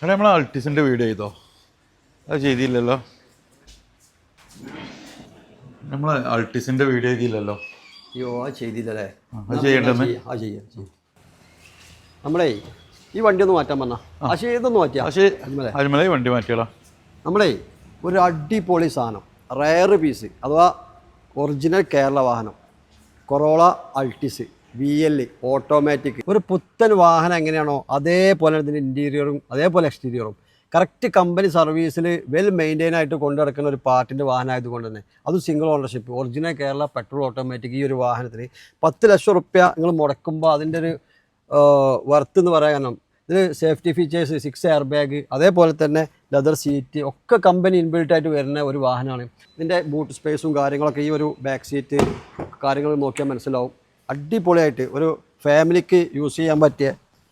എടാ നമ്മൾ അൾട്ടിസിൻ്റെ വീഡിയോ ചെയ്തോ? അത് ചെയ്തില്ലല്ലോ. നമ്മൾ അൾട്ടിസിൻ്റെ വീഡിയോ ചെയ്തില്ലല്ലോ. അയ്യോ അത് ചെയ്തില്ലല്ലേ? അത് ചെയ്യണ്ടേ? ആ ചെയ്യാം. നമ്മളേ ഈ വണ്ടി ഒന്ന് മാറ്റാൻ പറഞ്ഞാൽ പക്ഷേ ഇതൊന്ന് മാറ്റിയാ അജ്മലേ വണ്ടി മാറ്റിയോളാം. നമ്മളേ ഒരു അടിപൊളി സാധനം, റയർ പീസ് അഥവാ ഒറിജിനൽ കേരള വാഹനം, കൊറോള അൾട്ടിസ് VL ഓട്ടോമാറ്റിക്. ഒരു പുത്തൻ വാഹനം എങ്ങനെയാണോ അതേപോലെ ഇതിൻ്റെ ഇൻറ്റീരിയറും അതേപോലെ എക്സ്റ്റീരിയറും കറക്റ്റ് കമ്പനി സർവീസിൽ വെൽ മെയിൻറ്റെയിൻ ആയിട്ട് കൊണ്ടു നടക്കുന്ന ഒരു പാർട്ടിൻ്റെ വാഹനമായതുകൊണ്ട് തന്നെ അതും single ownership original Kerala petrol automatic. ഈ ഒരു വാഹനത്തിന് 10 ലക്ഷം റുപ്യ നിങ്ങൾ മുടക്കുമ്പോൾ അതിൻ്റെ ഒരു വർത്ത് എന്ന് പറയാൻ കാരണം ഇതിൽ സേഫ്റ്റി ഫീച്ചേഴ്സ്, 6 എയർ ബാഗ്, അതേപോലെ തന്നെ ലെതർ സീറ്റ് ഒക്കെ കമ്പനി ഇൻബിൽട്ടായിട്ട് വരുന്ന ഒരു വാഹനമാണ്. ഇതിൻ്റെ ബൂട്ട് സ്പേസും കാര്യങ്ങളൊക്കെ ഈ ഒരു ബാക്ക് സീറ്റ് കാര്യങ്ങൾ നോക്കിയാൽ മനസ്സിലാവും. അടിപൊളിയായിട്ട് ഒരു ഫാമിലിക്ക് യൂസ് ചെയ്യാൻ പറ്റിയ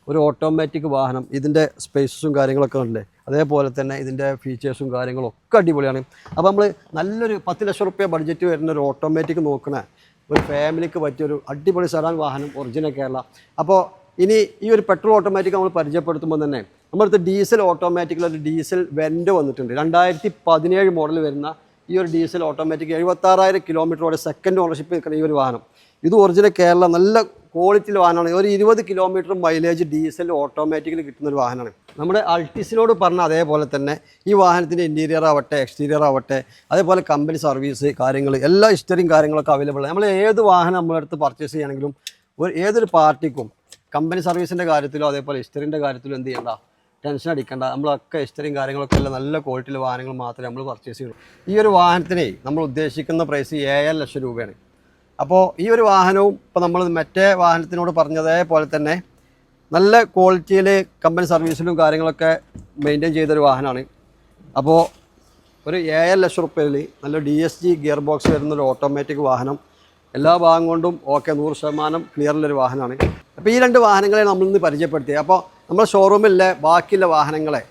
ഒരു ഓട്ടോമാറ്റിക് വാഹനം. ഇതിൻ്റെ സ്പേസസും കാര്യങ്ങളൊക്കെ ഉണ്ടല്ലേ, അതേപോലെ തന്നെ ഇതിൻ്റെ ഫീച്ചേഴ്സും കാര്യങ്ങളും ഒക്കെ അടിപൊളിയാണ്. അപ്പോൾ നമ്മൾ നല്ലൊരു 10 ലക്ഷം റുപ്യ ബഡ്ജറ്റ് വരുന്ന ഒരു ഓട്ടോമാറ്റിക് നോക്കണ ഒരു ഫാമിലിക്ക് പറ്റിയൊരു അടിപൊളി സെഡാൻ വാഹനം ഒറിജിനൽ കേരള. അപ്പോൾ ഇനി ഈ ഒരു പെട്രോൾ ഓട്ടോമാറ്റിക് നമ്മൾ പരിചയപ്പെടുത്തുമ്പോൾ തന്നെ നമ്മളടുത്ത് ഡീസൽ ഓട്ടോമാറ്റിക്കിലൊരു ഡീസൽ വെൻ്റ് വന്നിട്ടുണ്ട്. 2017 മോഡൽ വരുന്ന ഈ ഒരു ഡീസൽ ഓട്ടോമാറ്റിക് 76,000 കിലോമീറ്ററോടെ സെക്കൻഡ് ഓണർഷിപ്പ് നിൽക്കുന്ന ഈ ഒരു വാഹനം. ഇത് ഒറിജിനൽ കേരള നല്ല ക്വാളിറ്റിയിൽ വാഹനമാണ്. ഒരു 20 കിലോമീറ്റർ മൈലേജ് ഡീസൽ ഓട്ടോമാറ്റിക്കിൽ കിട്ടുന്ന ഒരു വാഹനമാണ്. നമ്മുടെ അൾട്ടിസിനോട് പറഞ്ഞ അതേപോലെ തന്നെ ഈ വാഹനത്തിൻ്റെ ഇൻറ്റീരിയർ ആവട്ടെ എക്സ്റ്റീരിയർ ആവട്ടെ അതേപോലെ കമ്പനി സർവീസ് കാര്യങ്ങൾ എല്ലാ ഹിസ്റ്ററിയും കാര്യങ്ങളൊക്കെ അവൈലബിൾ ആണ്. നമ്മൾ ഏത് വാഹനം നമ്മളടുത്ത് പർച്ചേസ് ചെയ്യണമെങ്കിലും ഏതൊരു പാർട്ടിക്കും കമ്പനി സർവീസിൻ്റെ കാര്യത്തിലോ അതേപോലെ ഹിസ്റ്ററിൻ്റെ കാര്യത്തിലോ എന്ത് ചെയ്യണ്ട, ടെൻഷൻ അടിക്കേണ്ട. നമ്മളൊക്കെ ഹിസ്റ്ററിയും കാര്യങ്ങളൊക്കെ ഉള്ള നല്ല ക്വാളിറ്റിയിലെ വാഹനങ്ങൾ മാത്രമേ നമ്മൾ പർച്ചേസ് ചെയ്യുള്ളൂ. ഈ ഒരു വാഹനത്തിനെ നമ്മൾ ഉദ്ദേശിക്കുന്ന പ്രൈസ് 7 ലക്ഷം രൂപയാണ്. അപ്പോൾ ഈ ഒരു വാഹനവും ഇപ്പോൾ നമ്മൾ മറ്റേ വാഹനത്തിനോട് പറഞ്ഞതേപോലെ തന്നെ നല്ല ക്വാളിറ്റിയിൽ കമ്പനി സർവീസിലും കാര്യങ്ങളൊക്കെ മെയിൻറ്റെയിൻ ചെയ്തൊരു വാഹനമാണ്. അപ്പോൾ ഒരു 7 ലക്ഷം റുപ്യയിൽ നല്ല DSG ഗിയർ ബോക്സ് വരുന്നൊരു ഓട്ടോമാറ്റിക് വാഹനം, എല്ലാ ഭാഗം കൊണ്ടും ഓക്കെ 100% ക്ലിയറുള്ളൊരു വാഹനമാണ്. അപ്പോൾ ഈ 2 വാഹനങ്ങളെ നമ്മളിന്ന് പരിചയപ്പെടുത്തി. അപ്പോൾ നമ്മുടെ ഷോറൂമിലെ ബാക്കിയുള്ള വാഹനങ്ങളെ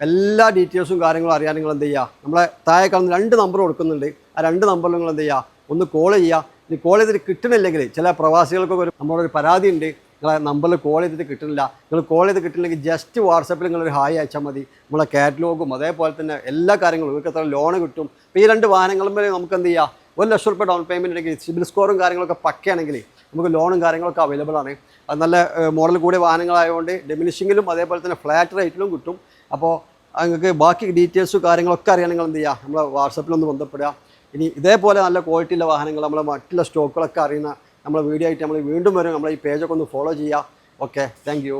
എല്ലാ ഡീറ്റെയിൽസും കാര്യങ്ങളും അറിയാൻ നിങ്ങൾ എന്ത് ചെയ്യുക, നമ്മളെ താഴെ കാണുന്ന 2 നമ്പർ കൊടുക്കുന്നുണ്ട്. ആ 2 നമ്പറിൽ നിങ്ങൾ എന്ത് ചെയ്യുക, ഒന്ന് കോൾ ചെയ്യുക. ഇനി കോൾ ചെയ്തിട്ട് കിട്ടണില്ലെങ്കിൽ ചില പ്രവാസികൾക്കൊക്കെ നമ്മളൊരു പരാതി ഉണ്ട്, നിങ്ങളെ നമ്പറിൽ കോൾ ചെയ്തിട്ട് കിട്ടുന്നില്ല. നിങ്ങൾ കോൾ ചെയ്ത് കിട്ടില്ലെങ്കിൽ ജസ്റ്റ് വാട്സാപ്പിൽ നിങ്ങളൊരു ഹായ് അയച്ചാൽ മതി. നമ്മളെ കാറ്റലോഗും അതേപോലെ തന്നെ എല്ലാ കാര്യങ്ങളും നിങ്ങൾക്ക് എത്ര ലോണ് കിട്ടും. അപ്പോൾ ഈ 2 വാഹനങ്ങളും വരെ നമുക്ക് എന്ത് ചെയ്യുക, 1 ലക്ഷം റുപ്യ ഡൗൺ പേയ്മെൻറ്റ് ഉണ്ടെങ്കിൽ സിബിൽ സ്കോറും കാര്യങ്ങളൊക്കെ പക്കയാണെങ്കിൽ നമുക്ക് ലോണും കാര്യങ്ങളൊക്കെ അവൈലബിൾ ആണ്. അത് നല്ല മോഡൽ കൂടിയ വാഹനങ്ങളായതുകൊണ്ട് ഡെമിനിഷിങ്ങിലും അതേപോലെ തന്നെ ഫ്ലാറ്റ് റേറ്റിലും കിട്ടും. അപ്പോൾ നിങ്ങൾക്ക് ബാക്കി ഡീറ്റെയിൽസും കാര്യങ്ങളൊക്കെ അറിയാൻ നിങ്ങൾ എന്ത് ചെയ്യുക, നമ്മളെ വാട്സാപ്പിലൊന്ന് ബന്ധപ്പെടുക. ഇനി ഇതേപോലെ നല്ല ക്വാളിറ്റിയുള്ള വാഹനങ്ങൾ നമ്മളെ മറ്റുള്ള സ്റ്റോക്കുകളൊക്കെ അറിയുന്ന നമ്മളെ വീഡിയോ ആയിട്ട് നമ്മൾ വീണ്ടും വരും. നമ്മളെ ഈ പേജൊക്കെ ഒന്ന് ഫോളോ ചെയ്യുക. Okay, thank you.